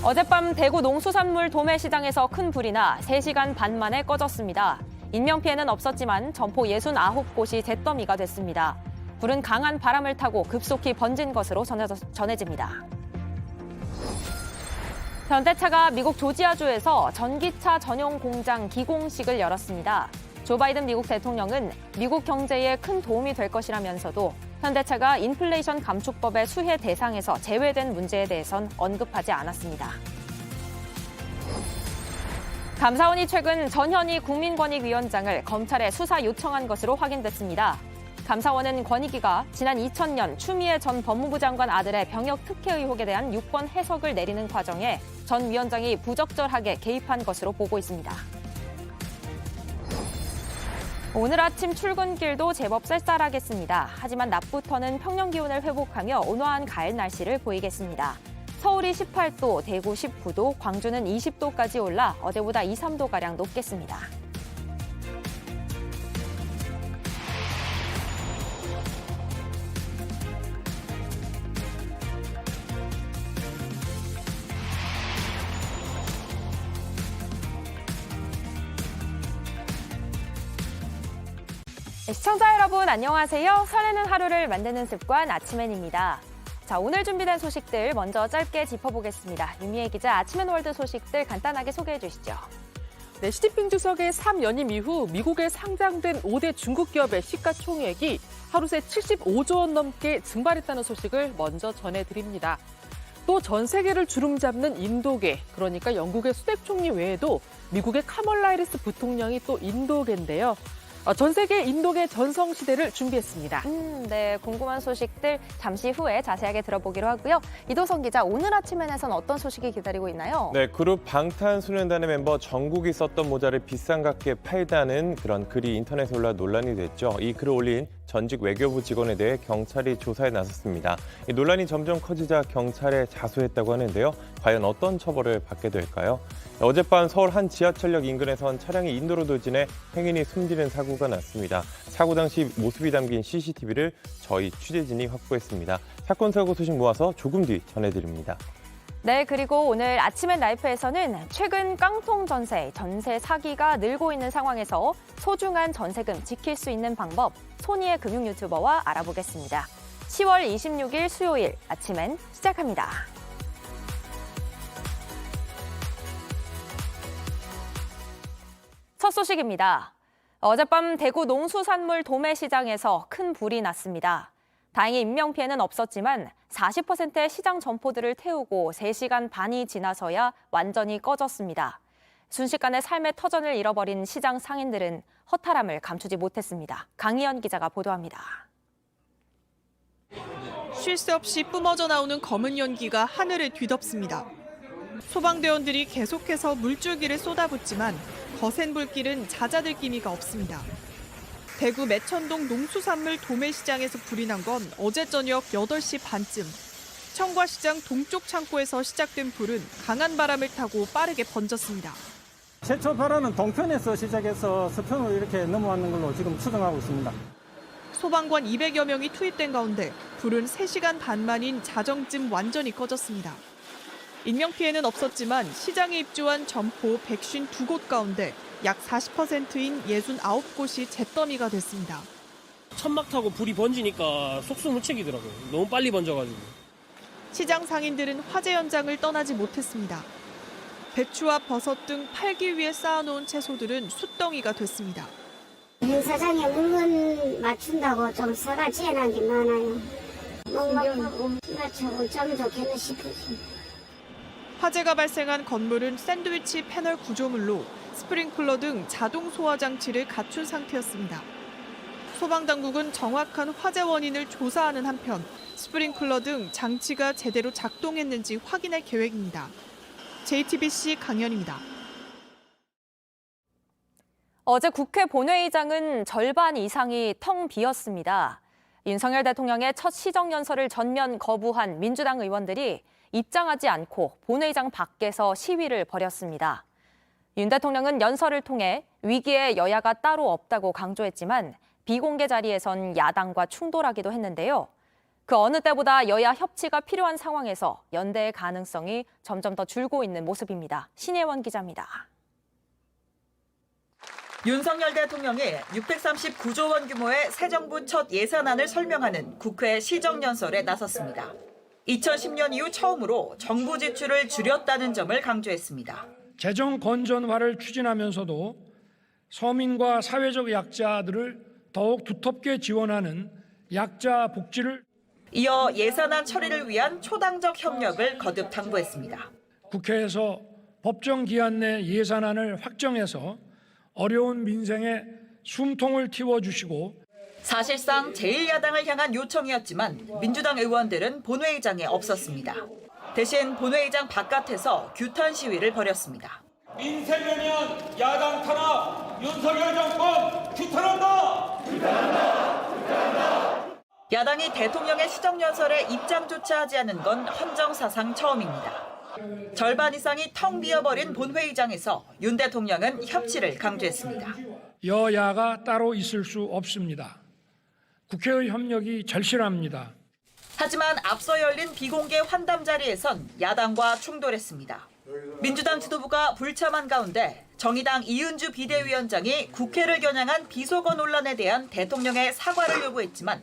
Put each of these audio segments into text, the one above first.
어젯밤 대구 농수산물 도매시장에서 큰 불이 나 3시간 반 만에 꺼졌습니다. 인명피해는 없었지만 점포 69곳이 잿더미가 됐습니다. 불은 강한 바람을 타고 급속히 번진 것으로 전해집니다. 현대차가 미국 조지아주에서 전기차 전용 공장 기공식을 열었습니다. 조 바이든 미국 대통령은 미국 경제에 큰 도움이 될 것이라면서도 현대차가 인플레이션 감축법의 수혜 대상에서 제외된 문제에 대해선 언급하지 않았습니다. 감사원이 최근 전현희 국민권익위원장을 검찰에 수사 요청한 것으로 확인됐습니다. 감사원은 권익위가 지난 2000년 추미애 전 법무부 장관 아들의 병역 특혜 의혹에 대한 유권 해석을 내리는 과정에 전 위원장이 부적절하게 개입한 것으로 보고 있습니다. 오늘 아침 출근길도 제법 쌀쌀하겠습니다. 하지만 낮부터는 평년 기온을 회복하며 온화한 가을 날씨를 보이겠습니다. 서울이 18도, 대구 19도, 광주는 20도까지 올라 어제보다 2, 3도가량 높겠습니다. 시청자 여러분 안녕하세요. 설레는 하루를 만드는 습관 아침엔입니다. 자, 오늘 준비된 소식들 먼저 짧게 짚어보겠습니다. 유미애 기자, 아침엔 월드 소식들 간단하게 소개해 주시죠. 네, 시진핑 주석의 3연임 이후 미국에 상장된 5대 중국 기업의 시가총액이 하루 새 75조 원 넘게 증발했다는 소식을 먼저 전해드립니다. 또 전 세계를 주름잡는 인도계, 그러니까 영국의 수뎁 총리 외에도 미국의 카멀라 해리스 부통령이 또 인도계인데요. 전 세계 인도계 전성시대를 준비했습니다. 네, 궁금한 소식들 잠시 후에 자세하게 들어보기로 하고요. 이도성 기자, 오늘 아침엔에선 어떤 소식이 기다리고 있나요? 네, 그룹 방탄소년단의 멤버 정국이 썼던 모자를 비싼 값에 팔다는 그런 글이 인터넷에 올라 논란이 됐죠. 이 글을 올린 전직 외교부 직원에 대해 경찰이 조사에 나섰습니다. 이 논란이 점점 커지자 경찰에 자수했다고 하는데요. 과연 어떤 처벌을 받게 될까요? 어젯밤 서울 한 지하철역 인근에선 차량이 인도로 돌진해 행인이 숨지는 사고가 났습니다. 사고 당시 모습이 담긴 CCTV를 저희 취재진이 확보했습니다. 사건 사고 소식 모아서 조금 뒤 전해드립니다. 네, 그리고 오늘 아침엔 라이프에서는 최근 깡통 전세 사기가 늘고 있는 상황에서 소중한 전세금 지킬 수 있는 방법, 손이의 금융 유튜버와 알아보겠습니다. 10월 26일 수요일 아침엔 시작합니다. 첫 소식입니다. 어젯밤 대구 농수산물 도매시장에서 큰 불이 났습니다. 다행히 인명피해는 없었지만 40%의 시장 점포들을 태우고 3시간 반이 지나서야 완전히 꺼졌습니다. 순식간에 삶의 터전을 잃어버린 시장 상인들은 허탈함을 감추지 못했습니다. 강희연 기자가 보도합니다. 쉴 새 없이 뿜어져 나오는 검은 연기가 하늘을 뒤덮습니다. 소방대원들이 계속해서 물줄기를 쏟아붓지만 거센 불길은 잦아들 기미가 없습니다. 대구 매천동 농수산물 도매시장에서 불이 난 건 어제 저녁 8시 반쯤. 청과시장 동쪽 창고에서 시작된 불은 강한 바람을 타고 빠르게 번졌습니다. 최초 발화는 동편에서 시작해서 서편으로 이렇게 넘어왔는 걸로 지금 추정하고 있습니다. 소방관 200여 명이 투입된 가운데 불은 3시간 반 만인 자정쯤 완전히 꺼졌습니다. 인명피해는 없었지만 시장에 입주한 점포 152곳 가운데 약 40%인 69곳이 잿더미가 됐습니다. 천막 타고 불이 번지니까 속수무책이더라고요. 너무 빨리 번져가지고. 시장 상인들은 화재 현장을 떠나지 못했습니다. 배추와 버섯 등 팔기 위해 쌓아놓은 채소들은 숯덩이가 됐습니다. 행사장에 물건 맞춘다고 좀 사가 지어놓은 게 많아요. 먹고 맞추고 좀 좋겠네 싶으시. 화재가 발생한 건물은 샌드위치 패널 구조물로 스프링클러 등 자동 소화 장치를 갖춘 상태였습니다. 소방당국은 정확한 화재 원인을 조사하는 한편 스프링클러 등 장치가 제대로 작동했는지 확인할 계획입니다. JTBC 강연입니다. 어제 국회 본회의장은 절반 이상이 텅 비었습니다. 윤석열 대통령의 첫 시정연설을 전면 거부한 민주당 의원들이 입장하지 않고 본회의장 밖에서 시위를 벌였습니다. 윤 대통령은 연설을 통해 위기에 여야가 따로 없다고 강조했지만 비공개 자리에선 야당과 충돌하기도 했는데요. 그 어느 때보다 여야 협치가 필요한 상황에서 연대의 가능성이 점점 더 줄고 있는 모습입니다. 신예원 기자입니다. 윤석열 대통령이 639조 원 규모의 새 정부 첫 예산안을 설명하는 국회 시정연설에 나섰습니다. 2010년 이후 처음으로 정부 지출을 줄였다는 점을 강조했습니다. 재정 건전화를 추진하면서도 서민과 사회적 약자들을 더욱 두텁게 지원하는 약자 복지를 이어 예산안 처리를 위한 초당적 협력을 거듭 당부했습니다. 국회에서 법정 기한 내 예산안을 확정해서 어려운 민생에 숨통을 틔워주시고 사실상 제1야당을 향한 요청이었지만 민주당 의원들은 본회의장에 없었습니다. 대신 본회의장 바깥에서 규탄 시위를 벌였습니다. 민생이면 야당 탄압, 윤석열 정권 규탄한다! 야당이 대통령의 시정연설에 입장조차 하지 않은 건 헌정사상 처음입니다. 절반 이상이 텅 비어버린 본회의장에서 윤 대통령은 협치를 강조했습니다. 여야가 따로 있을 수 없습니다. 국회의 협력이 절실합니다. 하지만 앞서 열린 비공개 환담 자리에선 야당과 충돌했습니다. 민주당 지도부가 불참한 가운데 정의당 이은주 비대위원장이 국회를 겨냥한 비속어 논란에 대한 대통령의 사과를 요구했지만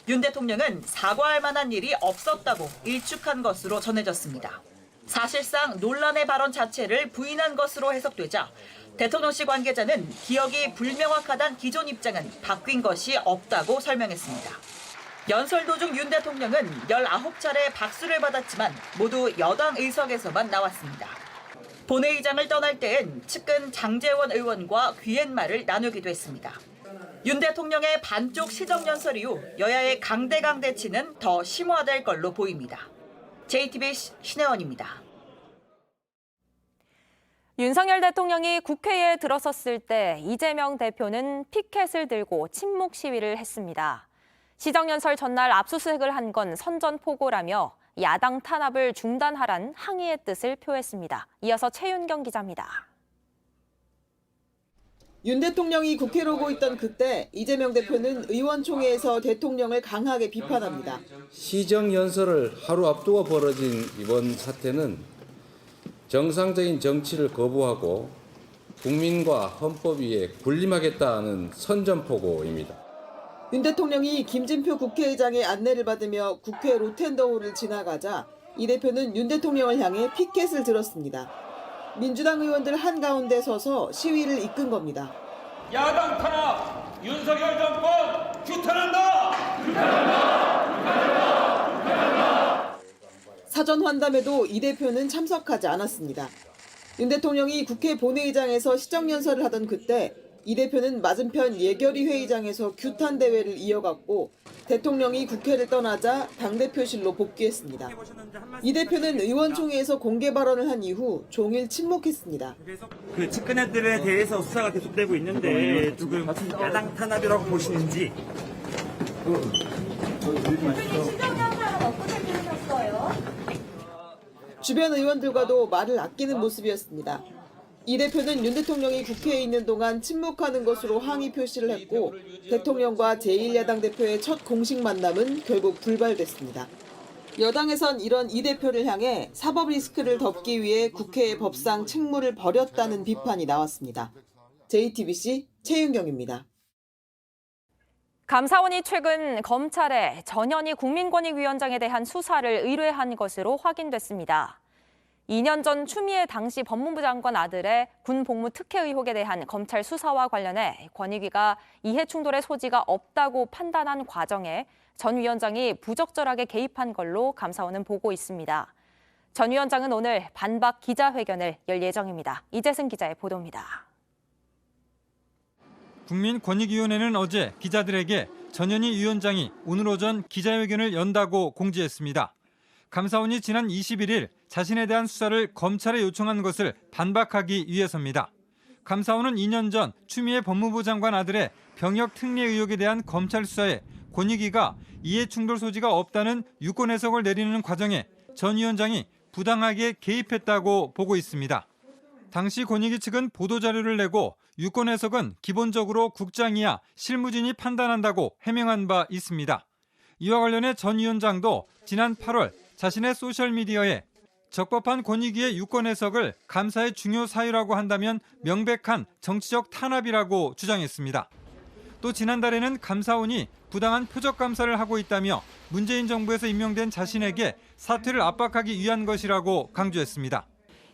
윤 대통령은 사과할 만한 일이 없었다고 일축한 것으로 전해졌습니다. 사실상 논란의 발언 자체를 부인한 것으로 해석되자 대통령실 관계자는 기억이 불명확하다는 기존 입장은 바뀐 것이 없다고 설명했습니다. 연설 도중 윤 대통령은 19차례 박수를 받았지만 모두 여당 의석에서만 나왔습니다. 본회의장을 떠날 때엔 측근 장제원 의원과 귀옛말을 나누기도 했습니다. 윤 대통령의 반쪽 시정연설 이후 여야의 강대강 대치는 더 심화될 걸로 보입니다. JTBC 신혜원입니다. 윤석열 대통령이 국회에 들어섰을 때 이재명 대표는 피켓을 들고 침묵 시위를 했습니다. 시정연설 전날 압수수색을 한 건 선전포고라며 야당 탄압을 중단하란 항의의 뜻을 표했습니다. 이어서 최윤경 기자입니다. 윤 대통령이 국회로 오고 있던 그때 이재명 대표는 의원총회에서 대통령을 강하게 비판합니다. 시정연설을 하루 앞두고 벌어진 이번 사태는 정상적인 정치를 거부하고 국민과 헌법 위에 군림하겠다는 선전포고입니다. 윤 대통령이 김진표 국회의장의 안내를 받으며 국회 로텐더홀을 지나가자 이 대표는 윤 대통령을 향해 피켓을 들었습니다. 민주당 의원들 한가운데 서서 시위를 이끈 겁니다. 야당 탄압, 윤석열 정권 규탄한다! 사전 환담에도 이 대표는 참석하지 않았습니다. 윤 대통령이 국회 본회의장에서 시정연설을 하던 그때 이 대표는 맞은편 예결위 회의장에서 규탄 대회를 이어갔고 대통령이 국회를 떠나자 당대표실로 복귀했습니다. 이 대표는 의원총회에서 공개 발언을 한 이후 종일 침묵했습니다. 그 측근들에 대해서 수사가 계속되고 있는데 지금 야당 탄압이라고 보시는지. 주변 의원들과도 말을 아끼는 모습이었습니다. 이 대표는 윤 대통령이 국회에 있는 동안 침묵하는 것으로 항의 표시를 했고 대통령과 제1야당 대표의 첫 공식 만남은 결국 불발됐습니다. 여당에선 이런 이 대표를 향해 사법 리스크를 덮기 위해 국회의 법상 책무를 버렸다는 비판이 나왔습니다. JTBC 최윤경입니다. 감사원이 최근 검찰에 전현희 국민권익위원장에 대한 수사를 의뢰한 것으로 확인됐습니다. 2년 전 추미애 당시 법무부 장관 아들의 군 복무 특혜 의혹에 대한 검찰 수사와 관련해 권익위가 이해 충돌의 소지가 없다고 판단한 과정에 전 위원장이 부적절하게 개입한 걸로 감사원은 보고 있습니다. 전 위원장은 오늘 반박 기자회견을 열 예정입니다. 이재승 기자의 보도입니다. 국민권익위원회는 어제 기자들에게 전현희 위원장이 오늘 오전 기자회견을 연다고 공지했습니다. 감사원이 지난 21일 자신에 대한 수사를 검찰에 요청한 것을 반박하기 위해서입니다. 감사원은 2년 전 추미애 법무부 장관 아들의 병역 특례 의혹에 대한 검찰 수사에 권익위가 이해충돌 소지가 없다는 유권 해석을 내리는 과정에 전 위원장이 부당하게 개입했다고 보고 있습니다. 당시 권익위 측은 보도자료를 내고 유권 해석은 기본적으로 국장이야 실무진이 판단한다고 해명한 바 있습니다. 이와 관련해 전 위원장도 지난 8월 자신의 소셜미디어에 적법한 권익위의 유권 해석을 감사의 중요 사유라고 한다면 명백한 정치적 탄압이라고 주장했습니다. 또 지난달에는 감사원이 부당한 표적 감사를 하고 있다며 문재인 정부에서 임명된 자신에게 사퇴를 압박하기 위한 것이라고 강조했습니다.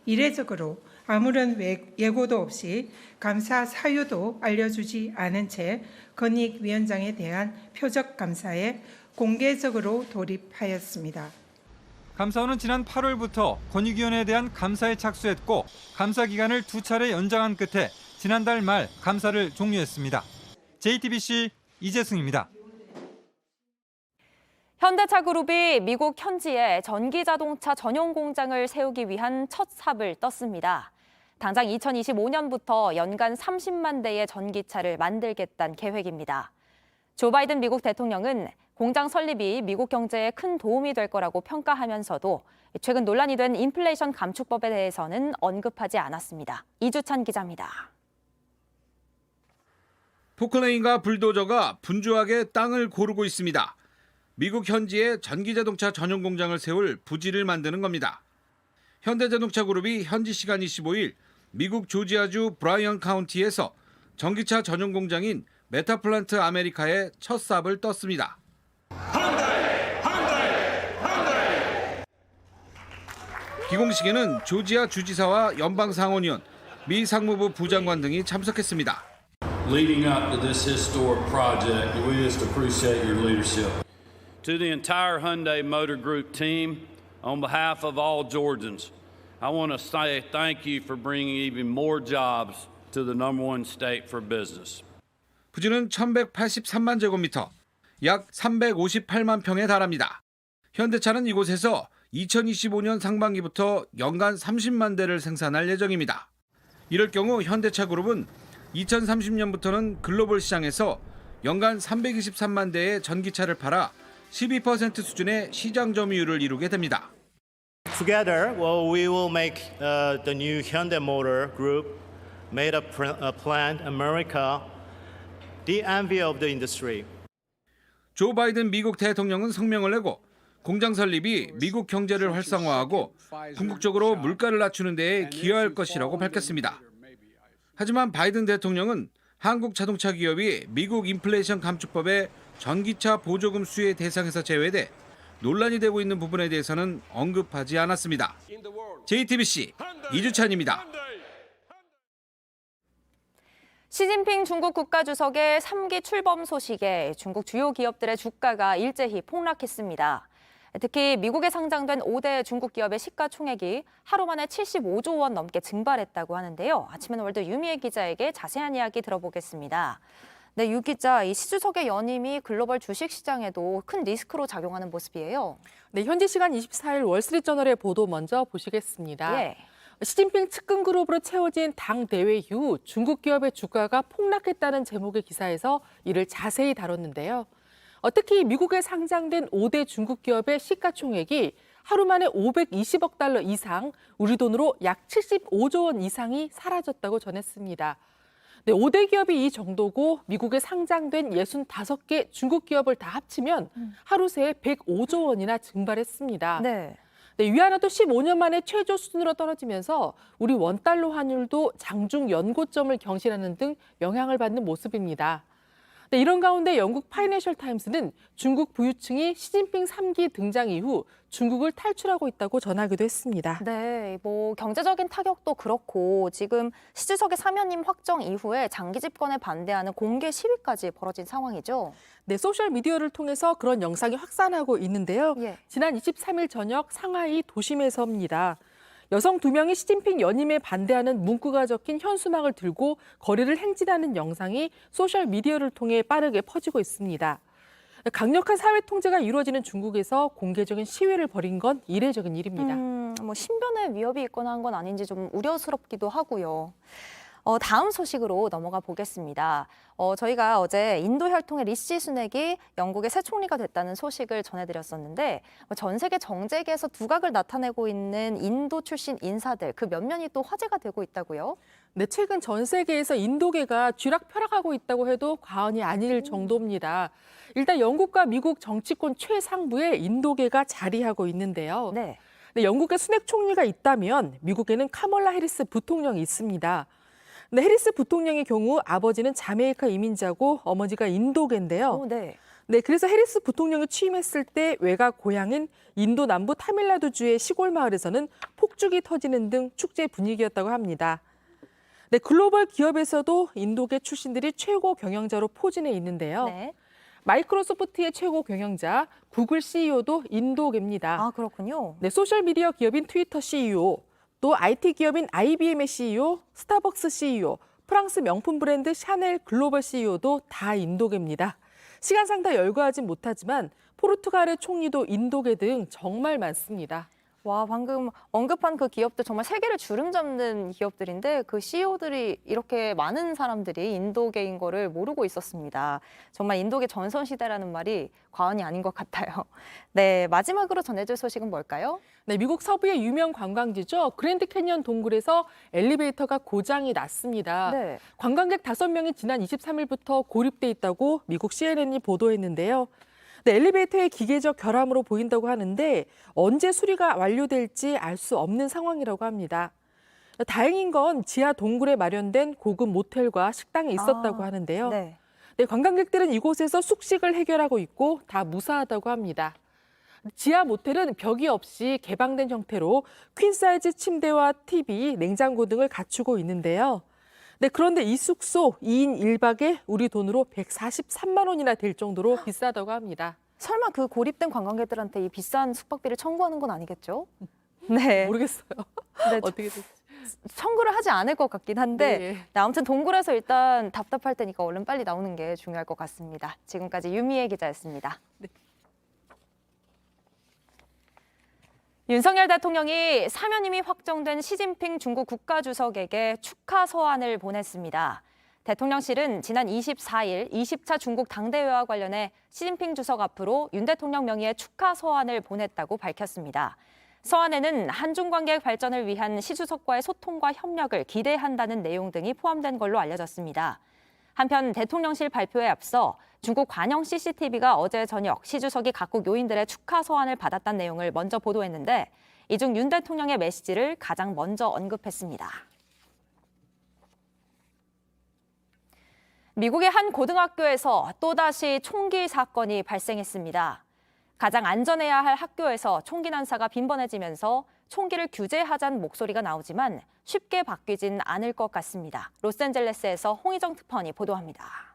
이례적으로 아무런 예고도 없이 감사 사유도 알려주지 않은 채 권익위원장에 대한 표적 감사에 공개적으로 돌입하였습니다. 감사원은 지난 8월부터 권익위원회에 대한 감사에 착수했고 감사 기간을 2차례 연장한 끝에 지난달 말 감사를 종료했습니다. JTBC 이재승입니다. 현대차그룹이 미국 현지에 전기자동차 전용 공장을 세우기 위한 첫 삽을 떴습니다. 당장 2025년부터 연간 30만 대의 전기차를 만들겠다는 계획입니다. 조 바이든 미국 대통령은 공장 설립이 미국 경제에 큰 도움이 될 거라고 평가하면서도 최근 논란이 된 인플레이션 감축법에 대해서는 언급하지 않았습니다. 이주찬 기자입니다. 포크레인과 불도저가 분주하게 땅을 고르고 있습니다. 미국 현지에 전기자동차 전용 공장을 세울 부지를 만드는 겁니다. 현대자동차 그룹이 현지 시간 25일 미국 조지아주 브라이언 카운티에서 전기차 전용 공장인 메타플란트 아메리카에 첫 삽을 떴습니다. 기공식에는 조지아 주지사와 연방상원의원, 미 상무부 부장관 등이 참석했습니다. Leading up to this historic project, we just appreciate your leadership. To the entire Hyundai Motor Group team, on behalf of all Georgians, I want to say thank you for bringing even more jobs to the #1 state for business. 부지는 1,183만 제곱미터, 약 358만 평에 달합니다. 현대차는 이곳에서 2025년 상반기부터 연간 30만 대를 생산할 예정입니다. 이럴 경우 현대차 그룹은 2030년부터는 글로벌 시장에서 연간 323만 대의 전기차를 팔아 12% 수준의 시장 점유율을 이루게 됩니다. Together, we will make the new Hyundai Motor Group, made a plant America, the envy of the industry. 조 바이든 미국 대통령은 성명을 내고 공장 설립이 미국 경제를 활성화하고 궁극적으로 물가를 낮추는 데에 기여할 것이라고 밝혔습니다. 하지만 바이든 대통령은 한국 자동차 기업이 미국 인플레이션 감축법의 전기차 보조금 수혜 대상에서 제외돼 논란이 되고 있는 부분에 대해서는 언급하지 않았습니다. JTBC 이주찬입니다. 시진핑 중국 국가주석의 3기 출범 소식에 중국 주요 기업들의 주가가 일제히 폭락했습니다. 특히 미국에 상장된 5대 중국 기업의 시가총액이 하루 만에 75조 원 넘게 증발했다고 하는데요. 아침엔 월드 유미애 기자에게 자세한 이야기 들어보겠습니다. 네, 유 기자, 이 시 주석의 연임이 글로벌 주식시장에도 큰 리스크로 작용하는 모습이에요. 네, 현지 시간 24일 월스트리트저널의 보도 먼저 보시겠습니다. 예. 시진핑 측근 그룹으로 채워진 당 대회 이후 중국 기업의 주가가 폭락했다는 제목의 기사에서 이를 자세히 다뤘는데요. 특히 미국에 상장된 5대 중국 기업의 시가총액이 하루 만에 520억 달러 이상, 우리 돈으로 약 75조 원 이상이 사라졌다고 전했습니다. 네, 5대 기업이 이 정도고 미국에 상장된 65개 중국 기업을 다 합치면 하루 새에 105조 원이나 증발했습니다. 네. 네, 위안화도 15년 만에 최저 수준으로 떨어지면서 우리 원달러 환율도 장중 연고점을 경신하는 등 영향을 받는 모습입니다. 네, 이런 가운데 영국 파이낸셜 타임스는 중국 부유층이 시진핑 3기 등장 이후 중국을 탈출하고 있다고 전하기도 했습니다. 네, 경제적인 타격도 그렇고 지금 시 주석의 사면임 확정 이후에 장기 집권에 반대하는 공개 시위까지 벌어진 상황이죠. 네, 소셜미디어를 통해서 그런 영상이 확산하고 있는데요. 예. 지난 23일 저녁 상하이 도심에서입니다. 여성 2명이 시진핑 연임에 반대하는 문구가 적힌 현수막을 들고 거리를 행진하는 영상이 소셜미디어를 통해 빠르게 퍼지고 있습니다. 강력한 사회 통제가 이루어지는 중국에서 공개적인 시위를 벌인 건 이례적인 일입니다. 신변에 위협이 있거나 한 건 아닌지 좀 우려스럽기도 하고요. 다음 소식으로 넘어가 보겠습니다. 저희가 어제 인도 혈통의 리시 수넥이 영국의 새 총리가 됐다는 소식을 전해드렸었는데 전 세계 정재계에서 두각을 나타내고 있는 인도 출신 인사들 그 면면이 또 화제가 되고 있다고요? 네, 최근 전 세계에서 인도계가 쥐락펴락하고 있다고 해도 과언이 아닐 정도입니다. 일단 영국과 미국 정치권 최상부에 인도계가 자리하고 있는데요. 네, 영국에 순핵 총리가 있다면 미국에는 카멀라 해리스 부통령이 있습니다. 네, 해리스 부통령의 경우 아버지는 자메이카 이민자고 어머니가 인도계인데요. 네, 그래서 해리스 부통령이 취임했을 때 외가 고향인 인도 남부 타밀나두주의 시골 마을에서는 폭죽이 터지는 등 축제 분위기였다고 합니다. 네, 글로벌 기업에서도 인도계 출신들이 최고 경영자로 포진해 있는데요. 마이크로소프트의 최고 경영자, 구글 CEO도 인도계입니다. 아, 그렇군요. 네, 소셜미디어 기업인 트위터 CEO, 또 IT 기업인 IBM의 CEO, 스타벅스 CEO, 프랑스 명품 브랜드 샤넬 글로벌 CEO도 다 인도계입니다. 시간상 다 열거하진 못하지만 포르투갈의 총리도 인도계 등 정말 많습니다. 와, 방금 언급한 그 기업들 정말 세계를 주름잡는 기업들인데 그 CEO들이 이렇게 많은 사람들이 인도계인 거를 모르고 있었습니다. 정말 인도계 전성시대라는 말이 과언이 아닌 것 같아요. 네, 마지막으로 전해줄 소식은 뭘까요? 네, 미국 서부의 유명 관광지죠. 그랜드 캐니언 동굴에서 엘리베이터가 고장이 났습니다. 관광객 5명이 지난 23일부터 고립돼 있다고 미국 CNN이 보도했는데요. 네, 엘리베이터의 기계적 결함으로 보인다고 하는데 언제 수리가 완료될지 알 수 없는 상황이라고 합니다. 다행인 건 지하 동굴에 마련된 고급 모텔과 식당이 있었다고 하는데요. 네, 관광객들은 이곳에서 숙식을 해결하고 있고 다 무사하다고 합니다. 지하 모텔은 벽이 없이 개방된 형태로 퀸 사이즈 침대와 TV, 냉장고 등을 갖추고 있는데요. 네, 그런데 이 숙소 2인 1박에 우리 돈으로 143만 원이나 될 정도로 비싸다고 합니다. 설마 그 고립된 관광객들한테 이 비싼 숙박비를 청구하는 건 아니겠죠? 네. 모르겠어요. 네, 어떻게 될지. 청구를 하지 않을 것 같긴 한데 네, 아무튼 동굴에서 일단 답답할 테니까 얼른 빨리 나오는 게 중요할 것 같습니다. 지금까지 유미애 기자였습니다. 윤석열 대통령이 사면임이 확정된 시진핑 중국 국가주석에게 축하 서한을 보냈습니다. 대통령실은 지난 24일 20차 중국 당대회와 관련해 시진핑 주석 앞으로 윤 대통령 명의의 축하 서한을 보냈다고 밝혔습니다. 서한에는 한중 관계 발전을 위한 시 주석과의 소통과 협력을 기대한다는 내용 등이 포함된 걸로 알려졌습니다. 한편 대통령실 발표에 앞서 중국 관영 CCTV가 어제 저녁 시 주석이 각국 요인들의 축하 서한을 받았다는 내용을 먼저 보도했는데 이 중 윤 대통령의 메시지를 가장 먼저 언급했습니다. 미국의 한 고등학교에서 또다시 총기 사건이 발생했습니다. 가장 안전해야 할 학교에서 총기 난사가 빈번해지면서 총기를 규제하자는 목소리가 나오지만 쉽게 바뀌진 않을 것 같습니다. 로스앤젤레스에서 홍희정 특파원이 보도합니다.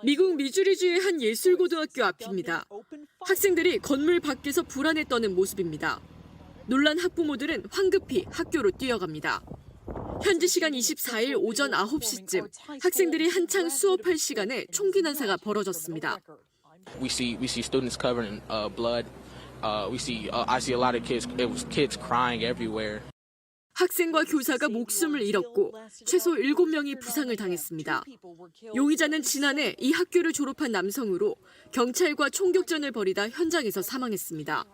미국 미주리주의 한 예술고등학교 앞입니다. 학생들이 건물 밖에서 불안에 떠는 모습입니다. 놀란 학부모들은 황급히 학교로 뛰어갑니다. 현지 시간 24일 오전 9시쯤 학생들이 한창 수업할 시간에 총기 난사가 벌어졌습니다. We see students covered in blood. I see a lot of kids. It was kids crying everywhere. 학생과 교사가 목숨을 잃었고 최소 7명이 부상을 당했습니다. 용의자는 지난해 이 학교를 졸업한 남성으로 경찰과 총격전을 벌이다 현장에서 사망했습니다.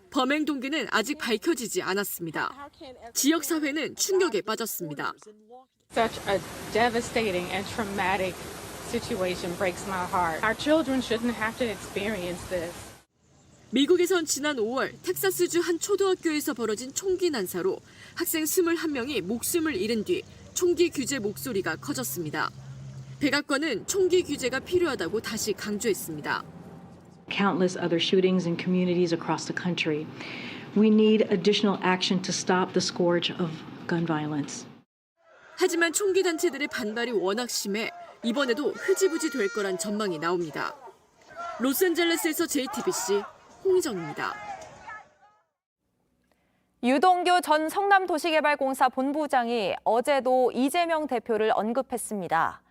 범행 동기는 아직 밝혀지지 않았습니다. 지역 사회는 충격에 빠졌습니다. Such a devastating and traumatic situation breaks my heart. Our children shouldn't have to experience this. 미국에선 지난 5월 텍사스주 한 초등학교에서 벌어진 총기 난사로 학생 21명이 목숨을 잃은 뒤 총기 규제 목소리가 커졌습니다. 백악관은 총기 규제가 필요하다고 다시 강조했습니다. Countless other shootings in communities across the country. We need additional action to stop the scourge of gun violence. 하지만 총기 단체들의 반발이 워낙 심해 이번에도 흐지부지 될 거란 전망이 나옵니다. 로스앤젤레스에서 JTBC 홍희정입니다. 유동규 전 성남도시개발공사 본부장이 어제도 이재명 대표를 언급했습니다.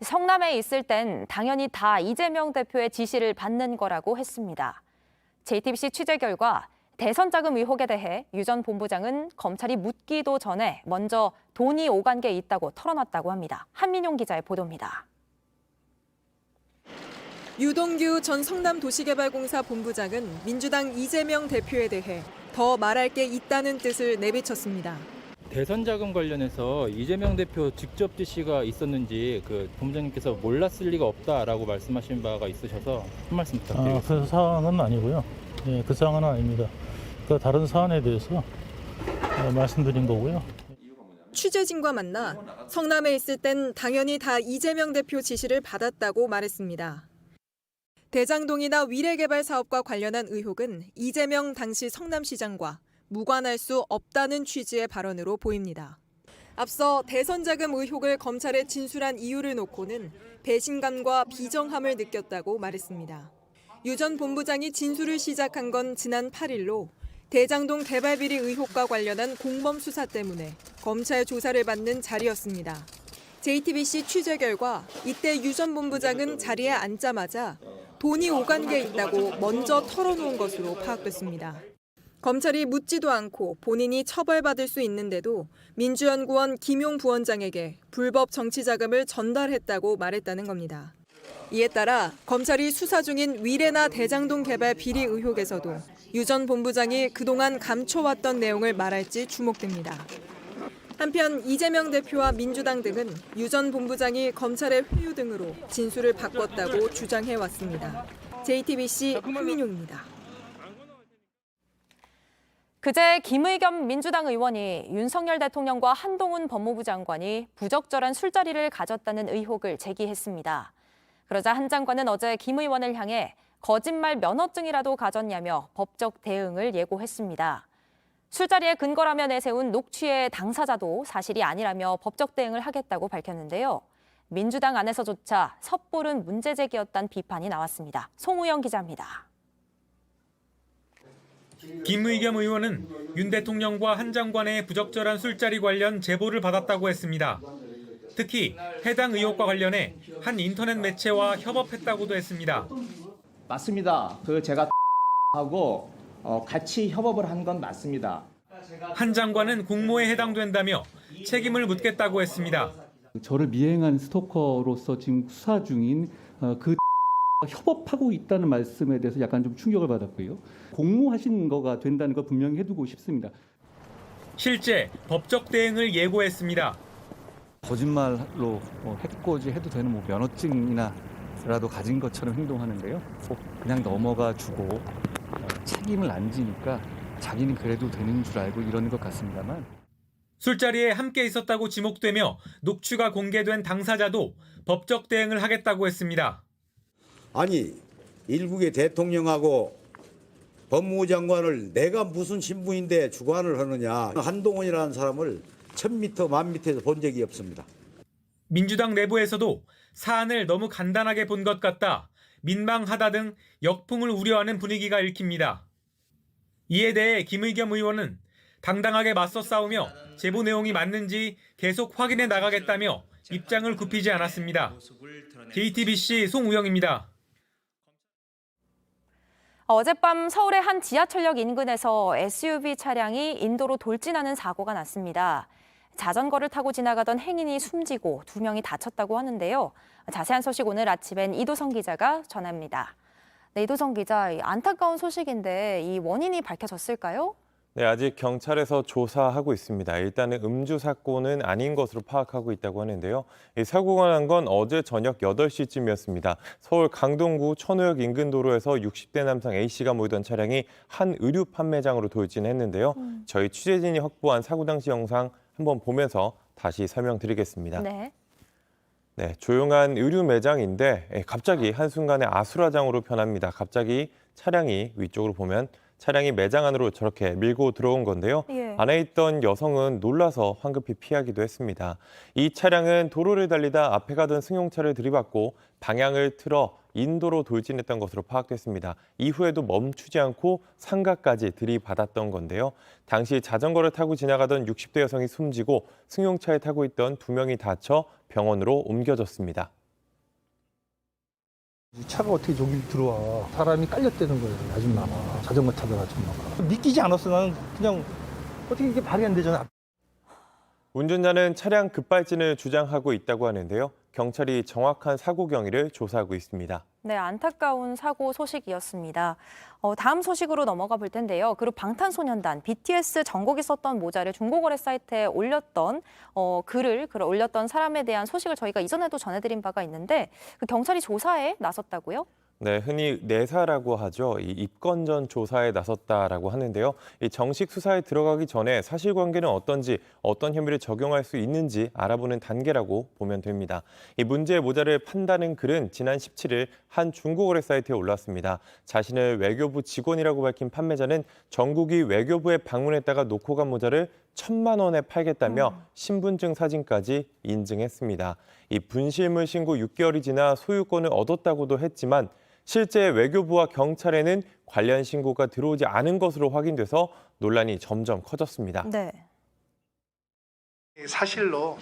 성남에 있을 땐 당연히 다 이재명 대표의 지시를 받는 거라고 했습니다. JTBC 취재 결과 대선 자금 의혹에 대해 유 전 본부장은 검찰이 묻기도 전에 먼저 돈이 오간 게 있다고 털어놨다고 합니다. 한민용 기자의 보도입니다. 유동규 전 성남도시개발공사 본부장은 민주당 이재명 대표에 대해 더 말할 게 있다는 뜻을 내비쳤습니다. 대선 자금 관련해서 이재명 대표 직접 지시가 있었는지 본부장님께서 몰랐을 리가 없다라고 말씀하신 바가 있으셔서 한 말씀 부탁드리겠습니다. 그 사안은 아니고요. 예, 그 사안은 아닙니다. 그 다른 사안에 대해서 말씀드린 거고요. 취재진과 만나 성남에 있을 땐 당연히 다 이재명 대표 지시를 받았다고 말했습니다. 대장동이나 위례개발 사업과 관련한 의혹은 이재명 당시 성남시장과 무관할 수 없다는 취지의 발언으로 보입니다. 앞서 대선 자금 의혹을 검찰에 진술한 이유를 놓고는 배신감과 비정함을 느꼈다고 말했습니다. 유 전 본부장이 진술을 시작한 건 지난 8일로 대장동 개발 비리 의혹과 관련한 공범 수사 때문에 검찰 조사를 받는 자리였습니다. JTBC 취재 결과 이때 유 전 본부장은 자리에 앉자마자 돈이 오간 게 있다고 먼저 털어놓은 것으로 파악됐습니다. 검찰이 묻지도 않고 본인이 처벌받을 수 있는데도 민주연구원 김용 부원장에게 불법 정치자금을 전달했다고 말했다는 겁니다. 이에 따라 검찰이 수사 중인 위례나 대장동 개발 비리 의혹에서도 유 전 본부장이 그동안 감춰왔던 내용을 말할지 주목됩니다. 한편 이재명 대표와 민주당 등은 유 전 본부장이 검찰의 회유 등으로 진술을 바꿨다고 주장해왔습니다. JTBC 홍민용입니다. 그제 김의겸 민주당 의원이 윤석열 대통령과 한동훈 법무부 장관이 부적절한 술자리를 가졌다는 의혹을 제기했습니다. 그러자 한 장관은 어제 김 의원을 향해 거짓말 면허증이라도 가졌냐며 법적 대응을 예고했습니다. 술자리에 근거라며 내세운 녹취의 당사자도 사실이 아니라며 법적 대응을 하겠다고 밝혔는데요. 민주당 안에서조차 섣부른 문제 제기였다는 비판이 나왔습니다. 송우영 기자입니다. 김의겸 의원은 윤 대통령과 한 장관의 부적절한 술자리 관련 제보를 받았다고 했습니다. 특히 해당 의혹과 관련해 한 인터넷 매체와 협업했다고도 했습니다. 맞습니다. 제가 하고 같이 협업을 한 건 맞습니다. 한 장관은 공모에 해당된다며 책임을 묻겠다고 했습니다. 저를 미행한 스토커로서 지금 수사 중인 그 협업하고 있다는 말씀에 대해서 약간 좀 충격을 받았고요. 공모하신 거가 된다는 거 분명히 해두고 싶습니다. 실제 법적 대응을 예고했습니다. 거짓말로 해코지 해도 되는 면허증이나라도 가진 것처럼 행동하는데요. 꼭 그냥 넘어가 주고 책임을 안 지니까 자기는 그래도 되는 줄 알고 이러는 것 같습니다만. 술자리에 함께 있었다고 지목되며 녹취가 공개된 당사자도 법적 대응을 하겠다고 했습니다. 아니, 일국의 대통령하고 법무부 장관을 내가 무슨 신분인데 주관을 하느냐. 한동훈이라는 사람을 1000m, 1000m에서 본 적이 없습니다. 민주당 내부에서도 사안을 너무 간단하게 본 것 같다, 민망하다 등 역풍을 우려하는 분위기가 읽힙니다. 이에 대해 김의겸 의원은 당당하게 맞서 싸우며 제보 내용이 맞는지 계속 확인해 나가겠다며 입장을 굽히지 않았습니다. JTBC 송우영입니다. 어젯밤 서울의 한 지하철역 인근에서 SUV 차량이 인도로 돌진하는 사고가 났습니다. 자전거를 타고 지나가던 행인이 숨지고 2명이 다쳤다고 하는데요. 자세한 소식 오늘 아침엔 이도성 기자가 전합니다. 네, 이도성 기자, 안타까운 소식인데 이 원인이 밝혀졌을까요? 네, 아직 경찰에서 조사하고 있습니다. 일단은 음주 사고는 아닌 것으로 파악하고 있다고 하는데요. 이 사고가 난 건 어제 저녁 8시쯤이었습니다. 서울 강동구 천호역 인근 도로에서 60대 남성 A씨가 모이던 차량이 한 의류 판매장으로 돌진했는데요. 저희 취재진이 확보한 사고 당시 영상 한번 보면서 다시 설명드리겠습니다. 네, 조용한 의류 매장인데 갑자기 한순간에 아수라장으로 변합니다. 갑자기 차량이 위쪽으로 보면 차량이 매장 안으로 저렇게 밀고 들어온 건데요. 안에 있던 여성은 놀라서 황급히 피하기도 했습니다. 이 차량은 도로를 달리다 앞에 가던 승용차를 들이받고 방향을 틀어 인도로 돌진했던 것으로 파악됐습니다. 이후에도 멈추지 않고 상가까지 들이받았던 건데요. 당시 자전거를 타고 지나가던 60대 여성이 숨지고 승용차에 타고 있던 2명이 다쳐 병원으로 옮겨졌습니다. 차가 어떻게 저기 들어와. 사람이 깔렸다는 거예요, 아줌마가. 자전거 타던 아줌마가. 믿기지 않았어. 나는 그냥 어떻게 이게 말이 안 되잖아. 운전자는 차량 급발진을 주장하고 있다고 하는데요. 경찰이 정확한 사고 경위를 조사하고 있습니다. 네, 안타까운 사고 소식이었습니다. 다음 소식으로 넘어가 볼 텐데요. 그룹 방탄소년단 BTS 정국이 썼던 모자를 중고거래 사이트에 올렸던 글을 올렸던 사람에 대한 소식을 저희가 이전에도 전해드린 바가 있는데 그 경찰이 조사에 나섰다고요? 네, 흔히 내사라고 하죠. 이 입건 전 조사에 나섰다라고 하는데요. 이 정식 수사에 들어가기 전에 사실관계는 어떤지, 어떤 혐의를 적용할 수 있는지 알아보는 단계라고 보면 됩니다. 이 문제의 모자를 판다는 글은 지난 17일 한 중고거래 사이트에 올랐습니다. 자신을 외교부 직원이라고 밝힌 판매자는 정국이 외교부에 방문했다가 놓고 간 모자를 1,000만 원에 팔겠다며 신분증 사진까지 인증했습니다. 이 분실물 신고 6개월이 지나 소유권을 얻었다고도 했지만 실제 외교부와 경찰에는 관련 신고가 들어오지 않은 것으로 확인돼서 논란이 점점 커졌습니다. 네. 사실로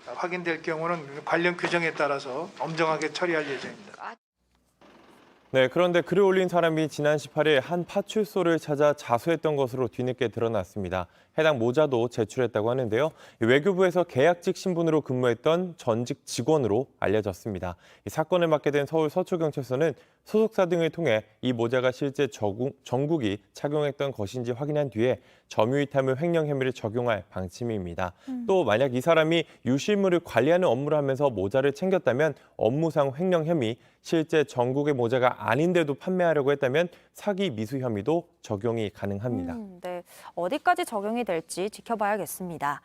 확인될 경우는 관련 규정에 따라서 엄정하게 처리할 예정입니다. 네, 그런데 글을 올린 사람이 지난 18일 한 파출소를 찾아 자수했던 것으로 뒤늦게 드러났습니다. 해당 모자도 제출했다고 하는데요. 외교부에서 계약직 신분으로 근무했던 전직 직원으로 알려졌습니다. 이 사건을 맡게 된 서울 서초경찰서는 소속사 등을 통해 이 모자가 실제 정국이 착용했던 것인지 확인한 뒤에 점유이탈물 횡령 혐의를 적용할 방침입니다. 또 만약 이 사람이 유실물을 관리하는 업무를 하면서 모자를 챙겼다면 업무상 횡령 혐의, 실제 정국의 모자가 아닌데도 판매하려고 했다면 사기 미수 혐의도 적용이 가능합니다. 네, 어디까지 적용이 될지 지켜봐야겠습니다.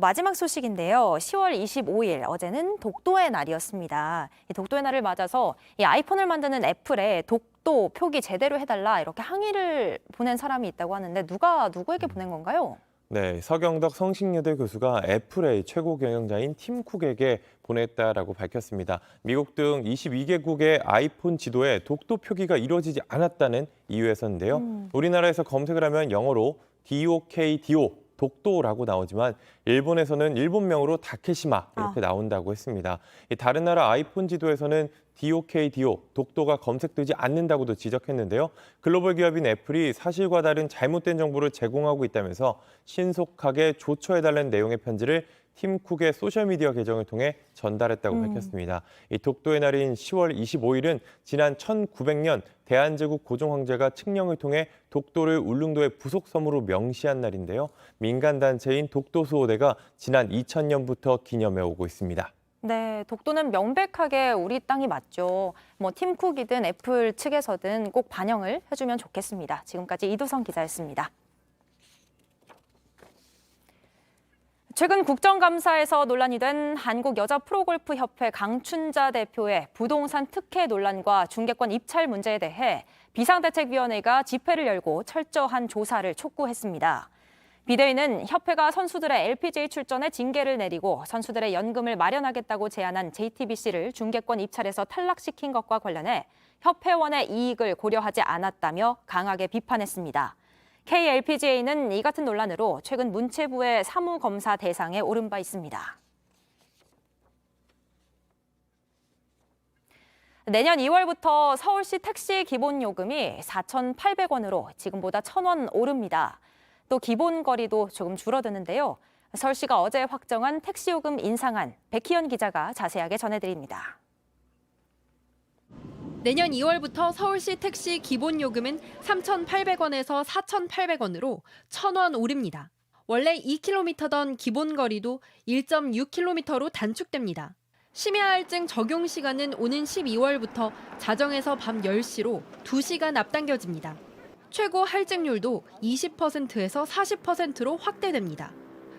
마지막 소식인데요. 10월 25일 어제는 독도의 날이었습니다. 이 독도의 날을 맞아서 이 아이폰을 만드는 애플에 독도 표기 제대로 해달라 이렇게 항의를 보낸 사람이 있다고 하는데 누가 누구에게 보낸 건가요? 네, 서경덕 성신여대 교수가 애플의 최고 경영자인 팀 쿡에게 보냈다라고 밝혔습니다. 미국 등 22개국의 아이폰 지도에 독도 표기가 이루어지지 않았다는 이유에서인데요. 우리나라에서 검색을 하면 영어로 DOKDO, 독도라고 나오지만 일본에서는 일본명으로 다케시마 이렇게 나온다고 했습니다. 다른 나라 아이폰 지도에서는 DOKDO, 독도가 검색되지 않는다고도 지적했는데요. 글로벌 기업인 애플이 사실과 다른 잘못된 정보를 제공하고 있다면서 신속하게 조처해달라는 내용의 편지를 팀 쿡의 소셜미디어 계정을 통해 전달했다고 밝혔습니다. 이 독도의 날인 10월 25일은 지난 1900년 대한제국 고종 황제가 칙령을 통해 독도를 울릉도의 부속 섬으로 명시한 날인데요. 민간 단체인 독도수호대가 지난 2000년부터 기념해 오고 있습니다. 네, 독도는 명백하게 우리 땅이 맞죠. 팀 쿡이든 애플 측에서든 꼭 반영을 해주면 좋겠습니다. 지금까지 이두성 기자였습니다. 최근 국정감사에서 논란이 된 한국여자프로골프협회 강춘자 대표의 부동산 특혜 논란과 중개권 입찰 문제에 대해 비상대책위원회가 집회를 열고 철저한 조사를 촉구했습니다. 비대위는 협회가 선수들의 LPGA 출전에 징계를 내리고 선수들의 연금을 마련하겠다고 제안한 JTBC를 중개권 입찰에서 탈락시킨 것과 관련해 협회원의 이익을 고려하지 않았다며 강하게 비판했습니다. KLPGA는 이 같은 논란으로 최근 문체부의 사무검사 대상에 오른 바 있습니다. 내년 2월부터 서울시 택시 기본요금이 4,800원으로 지금보다 1,000원 오릅니다. 또 기본거리도 조금 줄어드는데요. 서울시가 어제 확정한 택시요금 인상안 백희연 기자가 자세하게 전해드립니다. 내년 2월부터 서울시 택시 기본요금은 3,800원에서 4,800원으로 1,000원 오릅니다. 원래 2km던 기본거리도 1.6km로 단축됩니다. 심야할증 적용 시간은 오는 12월부터 자정에서 밤 10시로 2시간 앞당겨집니다. 최고 할증률도 20%에서 40%로 확대됩니다.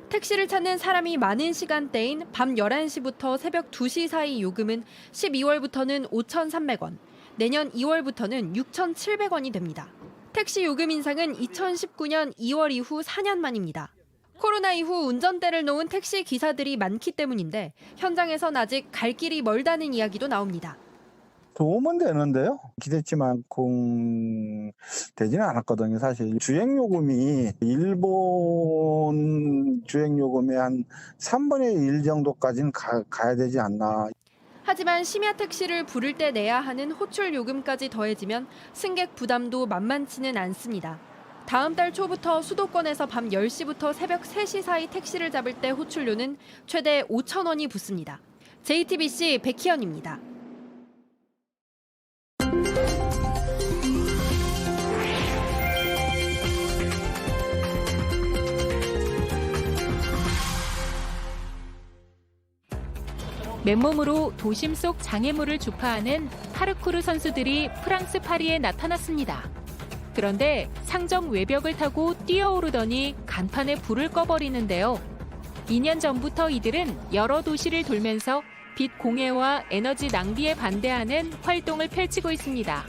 택시를 찾는 사람이 많은 시간대인 밤 11시부터 새벽 2시 사이 요금은 12월부터는 5,300원, 내년 2월부터는 6,700원이 됩니다. 택시 요금 인상은 2019년 2월 이후 4년 만입니다. 코로나 이후 운전대를 놓은 택시 기사들이 많기 때문인데 현장에선 아직 갈 길이 멀다는 이야기도 나옵니다. 도움은 되는데요. 기대치만큼 되지는 않았거든요. 사실 주행요금이 일본 주행요금의 한 3분의 1 정도까지는 가야 되지 않나. 하지만 심야 택시를 부를 때 내야 하는 호출 요금까지 더해지면 승객 부담도 만만치는 않습니다. 다음 달 초부터 수도권에서 밤 10시부터 새벽 3시 사이 택시를 잡을 때 호출료는 최대 5,000원이 붙습니다. JTBC 백희연입니다. 맨몸으로 도심 속 장애물을 주파하는 파르쿠르 선수들이 프랑스 파리에 나타났습니다. 그런데 상점 외벽을 타고 뛰어오르더니 간판에 불을 꺼버리는데요. 2년 전부터 이들은 여러 도시를 돌면서 빛 공해와 에너지 낭비에 반대하는 활동을 펼치고 있습니다.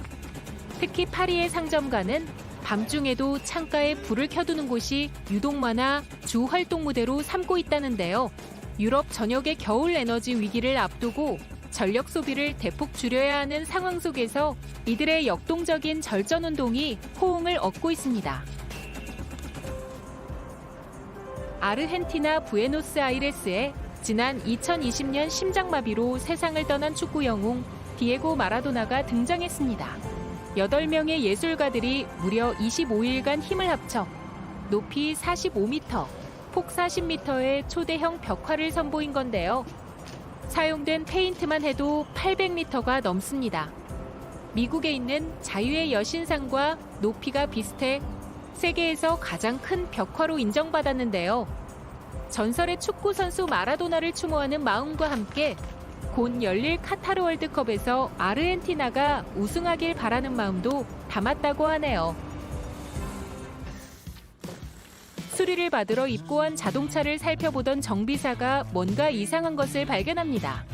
특히 파리의 상점가는 밤중에도 창가에 불을 켜두는 곳이 유독 많아 주 활동 무대로 삼고 있다는데요. 유럽 전역의 겨울 에너지 위기를 앞두고 전력 소비를 대폭 줄여야 하는 상황 속에서 이들의 역동적인 절전운동이 호응을 얻고 있습니다. 아르헨티나 부에노스아이레스에 지난 2020년 심장마비로 세상을 떠난 축구 영웅 디에고 마라도나가 등장했습니다. 8명의 예술가들이 무려 25일간 힘을 합쳐 높이 45m, 폭 40m의 초대형 벽화를 선보인 건데요. 사용된 페인트만 해도 800리터가 넘습니다. 미국에 있는 자유의 여신상과 높이가 비슷해 세계에서 가장 큰 벽화로 인정받았는데요. 전설의 축구 선수 마라도나를 추모하는 마음과 함께 곧 열릴 카타르 월드컵에서 아르헨티나가 우승하길 바라는 마음도 담았다고 하네요. 수리를 받으러 입고한 자동차를 살펴보던 정비사가 뭔가 이상한 것을 발견합니다.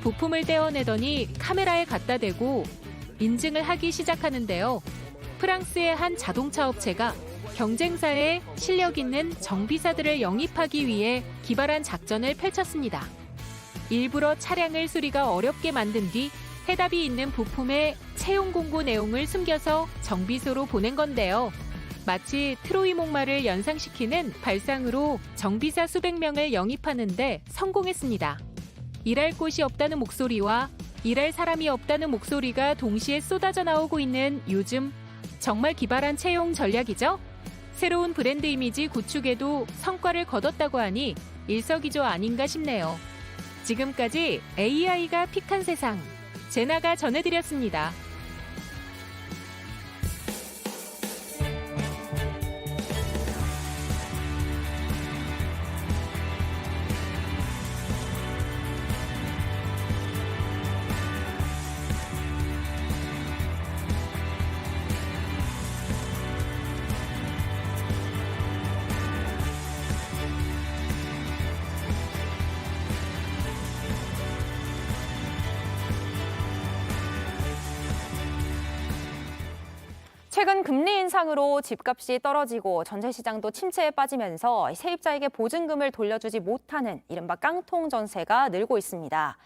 부품을 떼어내더니 카메라에 갖다 대고 인증을 하기 시작하는데요. 프랑스의 한 자동차 업체가 경쟁사에 실력 있는 정비사들을 영입하기 위해 기발한 작전을 펼쳤습니다. 일부러 차량을 수리가 어렵게 만든 뒤 해답이 있는 부품의 채용 공고 내용을 숨겨서 정비소로 보낸 건데요. 마치 트로이 목마를 연상시키는 발상으로 정비사 수백 명을 영입하는데 성공했습니다. 일할 곳이 없다는 목소리와 일할 사람이 없다는 목소리가 동시에 쏟아져 나오고 있는 요즘 정말 기발한 채용 전략이죠? 새로운 브랜드 이미지 구축에도 성과를 거뒀다고 하니 일석이조 아닌가 싶네요. 지금까지 AI가 픽한 세상, 제나가 전해드렸습니다. 최근 금리 인상으로 집값이 떨어지고 전세 시장도 침체에 빠지면서 세입자에게 보증금을 돌려주지 못하는 이른바 깡통 전세가 늘고 있습니다.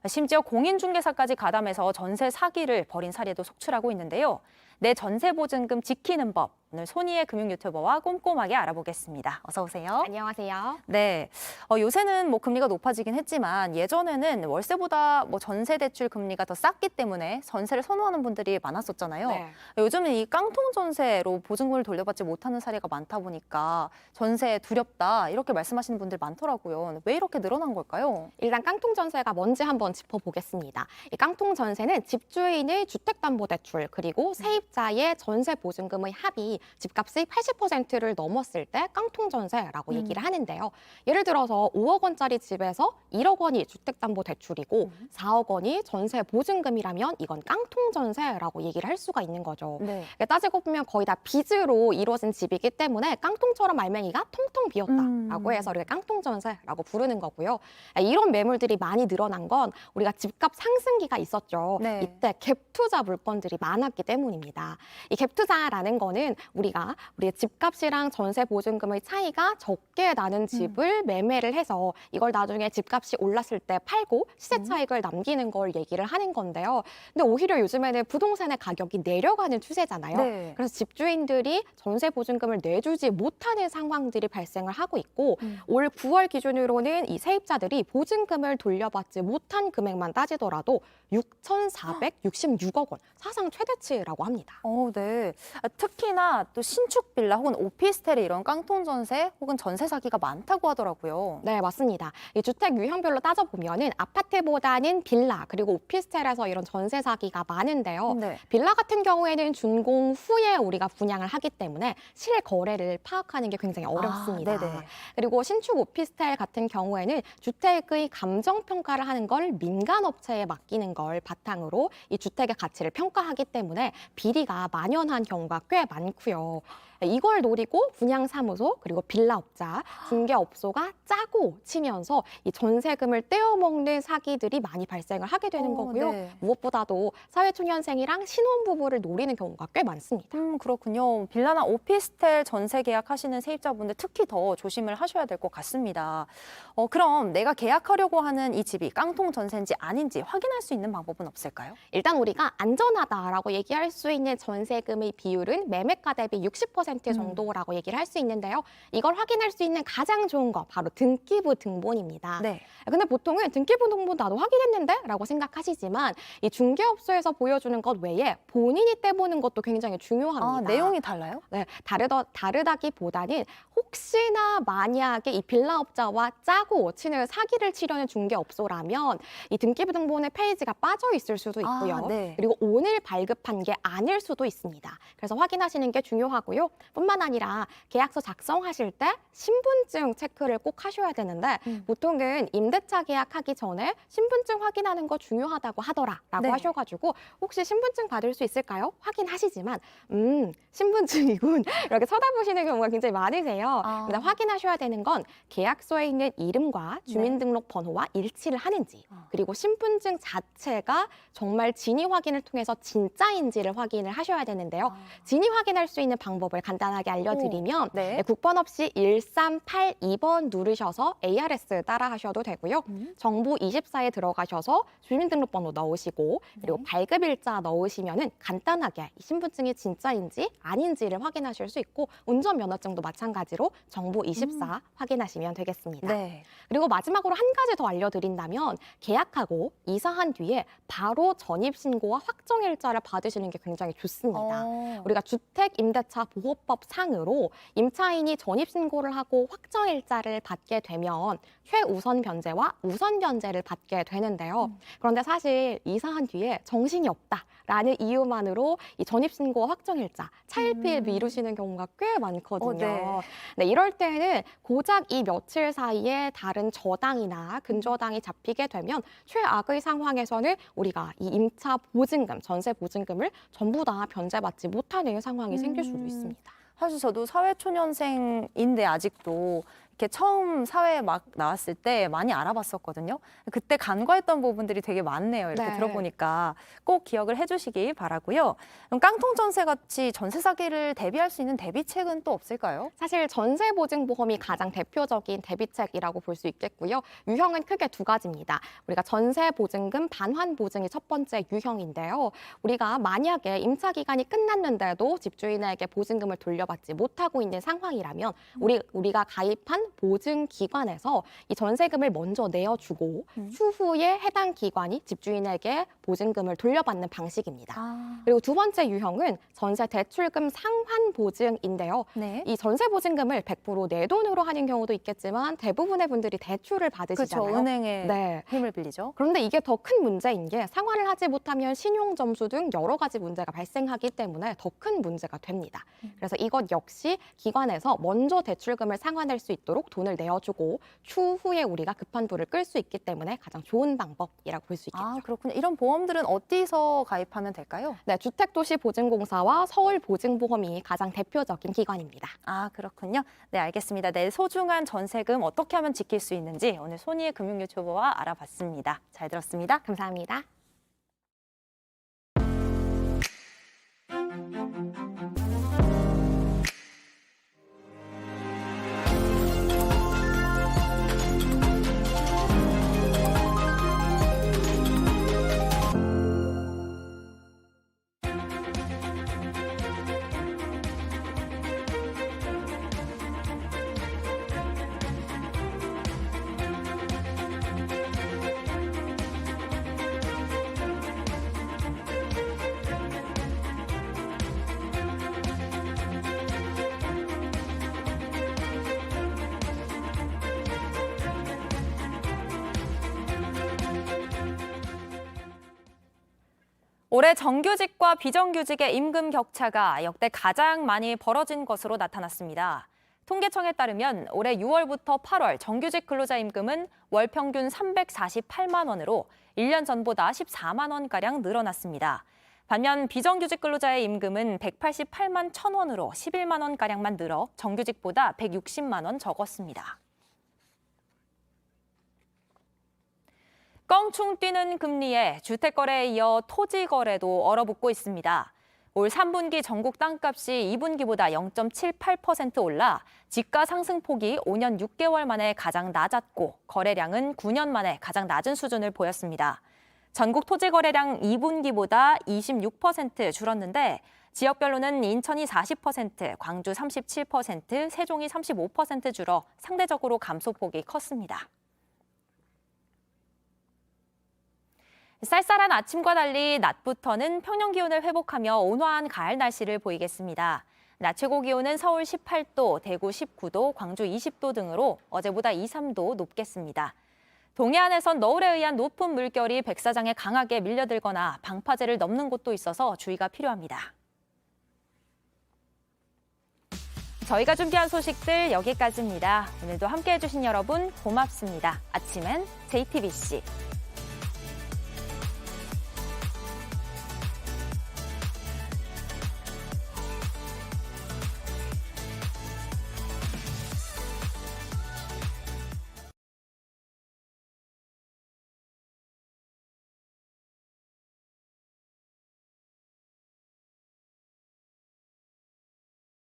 심지어 공인중개사까지 가담해서 전세 사기를 벌인 사례도 속출하고 있는데요. 내 전세 보증금 지키는 법, 오늘 손희애 금융 유튜버와 꼼꼼하게 알아보겠습니다. 어서 오세요. 안녕하세요. 네, 요새는 뭐 금리가 높아지긴 했지만 예전에는 월세보다 뭐 전세 대출 금리가 더 쌌기 때문에 전세를 선호하는 분들이 많았었잖아요. 네. 요즘은 이 깡통 전세로 보증금을 돌려받지 못하는 사례가 많다 보니까 전세 두렵다 이렇게 말씀하시는 분들 많더라고요. 왜 이렇게 늘어난 걸까요? 일단 깡통 전세가 뭔지 한번 짚어보겠습니다. 이 깡통 전세는 집주인의 주택담보대출 그리고 세입자의 전세 보증금의 합이 집값의 80%를 넘었을 때 깡통 전세라고 얘기를 하는데요. 예를 들어서 5억 원짜리 집에서 1억 원이 주택담보대출이고 4억 원이 전세 보증금이라면 이건 깡통 전세라고 얘기를 할 수가 있는 거죠. 네. 따지고 보면 거의 다 빚으로 이루어진 집이기 때문에 깡통처럼 알맹이가 텅텅 비었다라고 해서 이렇게 깡통 전세라고 부르는 거고요. 이런 매물들이 많이 늘어난 건 우리가 집값 상승기가 있었죠. 네. 이때 갭 투자 물건들이 많았기 때문입니다. 이 갭 투자라는 거는 우리가 우리의 집값이랑 전세 보증금의 차이가 적게 나는 집을 매매를 해서 이걸 나중에 집값이 올랐을 때 팔고 시세 차익을 남기는 걸 얘기를 하는 건데요. 근데 오히려 요즘에는 부동산의 가격이 내려가는 추세잖아요. 네. 그래서 집주인들이 전세 보증금을 내주지 못하는 상황들이 발생을 하고 있고 올 9월 기준으로는 이 세입자들이 보증금을 돌려받지 못한 금액만 따지더라도 6,466억 원, 사상 최대치라고 합니다. 네. 특히나 빌라나 또 신축 빌라 혹은 오피스텔에 이런 깡통 전세 혹은 전세 사기가 많다고 하더라고요. 네, 맞습니다. 이 주택 유형별로 따져보면은 아파트보다는 빌라 그리고 오피스텔에서 이런 전세 사기가 많은데요. 네. 빌라 같은 경우에는 준공 후에 우리가 분양을 하기 때문에 실거래를 파악하는 게 굉장히 어렵습니다. 네네. 그리고 신축 오피스텔 같은 경우에는 주택의 감정평가를 하는 걸 민간업체에 맡기는 걸 바탕으로 이 주택의 가치를 평가하기 때문에 비리가 만연한 경우가 꽤 많고요. 이걸 노리고 분양사무소 그리고 빌라업자, 중개업소가 짜고 치면서 이 전세금을 떼어먹는 사기들이 많이 발생을 하게 되는 거고요. 네. 무엇보다도 사회초년생이랑 신혼부부를 노리는 경우가 꽤 많습니다. 그렇군요. 빌라나 오피스텔 전세 계약하시는 세입자분들 특히 더 조심을 하셔야 될 것 같습니다. 그럼 내가 계약하려고 하는 이 집이 깡통 전세인지 아닌지 확인할 수 있는 방법은 없을까요? 일단 우리가 안전하다라고 얘기할 수 있는 전세금의 비율은 매매가 대비 60% 정도라고 얘기를 할 수 있는데요. 이걸 확인할 수 있는 가장 좋은 거 바로 등기부 등본입니다. 네. 근데 보통은 등기부 등본 나도 확인했는데? 라고 생각하시지만 이 중개업소에서 보여주는 것 외에 본인이 떼보는 것도 굉장히 중요합니다. 내용이 달라요? 네, 다르다기보다는 혹시나 만약에 이 빌라업자와 짜고 치는 사기를 치려는 중개업소라면 이 등기부 등본의 페이지가 빠져 있을 수도 있고요. 네. 그리고 오늘 발급한 게 아닐 수도 있습니다. 그래서 확인하시는 게 중요하고요. 뿐만 아니라 계약서 작성하실 때 신분증 체크를 꼭 하셔야 되는데 보통은 임대차 계약하기 전에 신분증 확인하는 거 중요하다고 하더라라고 네. 하셔가지고 혹시 신분증 받을 수 있을까요? 확인하시지만 신분증이군 이렇게 쳐다보시는 경우가 굉장히 많으세요. 근데 확인하셔야 되는 건 계약서에 있는 이름과 주민등록번호와 일치를 하는지 그리고 신분증 자체가 정말 진위 확인을 통해서 진짜인지를 확인을 하셔야 되는데요. 진위 확인할 수 있는 방법을 간단하게 알려드리면 네. 국번 없이 1382번 누르셔서 ARS 따라 하셔도 되고요. 정부 24에 들어가셔서 주민등록번호 넣으시고 그리고 발급일자 넣으시면은 간단하게 이 신분증이 진짜인지 아닌지를 확인하실 수 있고 운전면허증도 마찬가지로 정부 24 확인하시면 되겠습니다. 네. 그리고 마지막으로 한 가지 더 알려드린다면 계약하고 이사한 뒤에 바로 전입신고와 확정일자를 받으시는 게 굉장히 좋습니다. 우리가 주택임대차 보호법 상으로 임차인이 전입신고를 하고 확정일자를 받게 되면 최우선 변제와 우선 변제를 받게 되는데요. 그런데 사실 이사한 뒤에 정신이 없다라는 이유만으로 이 전입신고와 확정일자 차일피일 미루시는 경우가 꽤 많거든요. 네, 이럴 때는 고작 이 며칠 사이에 다른 저당이나 근저당이 잡히게 되면 최악의 상황에서는 우리가 이 임차 보증금, 전세 보증금을 전부 다 변제받지 못하는 상황이 생길 수도 있습니다. 사실 저도 사회초년생인데 아직도 이렇게 처음 사회에 막 나왔을 때 많이 알아봤었거든요. 그때 간과했던 부분들이 되게 많네요. 이렇게 네. 들어보니까 꼭 기억을 해주시기 바라고요. 그럼 깡통 전세 같이 전세 사기를 대비할 수 있는 대비책은 또 없을까요? 사실 전세보증보험이 가장 대표적인 대비책이라고 볼 수 있겠고요. 유형은 크게 두 가지입니다. 우리가 전세보증금 반환보증이 첫 번째 유형인데요. 우리가 만약에 임차 기간이 끝났는데도 집주인에게 보증금을 돌려받지 못하고 있는 상황이라면 우리가 가입한 보증기관에서 이 전세금을 먼저 내어주고 추후에 해당 기관이 집주인에게 보증금을 돌려받는 방식입니다. 그리고 두 번째 유형은 전세 대출금 상환 보증인데요. 이 전세 보증금을 100% 내 돈으로 하는 경우도 있겠지만 대부분의 분들이 대출을 받으시잖아요. 그렇죠. 은행의 힘을 빌리죠. 그런데 이게 더 큰 문제인 게 상환을 하지 못하면 신용 점수 등 여러 가지 문제가 발생하기 때문에 더 큰 문제가 됩니다. 그래서 이것 역시 기관에서 먼저 대출금을 상환할 수 있도록 돈을 내어주고 추후에 우리가 급한 불을 끌 수 있기 때문에 가장 좋은 방법이라고 볼 수 있겠죠. 그렇군요. 이런 보험들은 어디서 가입하면 될까요? 네, 주택도시보증공사와 서울보증보험이 가장 대표적인 기관입니다. 그렇군요. 네, 알겠습니다. 내 소중한 전세금 어떻게 하면 지킬 수 있는지 오늘 손희의 금융 유튜버와 알아봤습니다. 잘 들었습니다. 감사합니다. 올해 정규직과 비정규직의 임금 격차가 역대 가장 많이 벌어진 것으로 나타났습니다. 통계청에 따르면 올해 6월부터 8월 정규직 근로자 임금은 월 평균 348만 원으로 1년 전보다 14만 원가량 늘어났습니다. 반면 비정규직 근로자의 임금은 188만 1,000원으로 11만 원가량만 늘어 정규직보다 160만 원 적었습니다. 껑충 뛰는 금리에 주택거래에 이어 토지거래도 얼어붙고 있습니다. 올 3분기 전국 땅값이 2분기보다 0.78% 올라 지가 상승폭이 5년 6개월 만에 가장 낮았고 거래량은 9년 만에 가장 낮은 수준을 보였습니다. 전국 토지 거래량 2분기보다 26% 줄었는데 지역별로는 인천이 40%, 광주 37%, 세종이 35% 줄어 상대적으로 감소폭이 컸습니다. 쌀쌀한 아침과 달리 낮부터는 평년 기온을 회복하며 온화한 가을 날씨를 보이겠습니다. 낮 최고 기온은 서울 18도, 대구 19도, 광주 20도 등으로 어제보다 2, 3도 높겠습니다. 동해안에선 너울에 의한 높은 물결이 백사장에 강하게 밀려들거나 방파제를 넘는 곳도 있어서 주의가 필요합니다. 저희가 준비한 소식들 여기까지입니다. 오늘도 함께해 주신 여러분 고맙습니다. 아침엔 JTBC.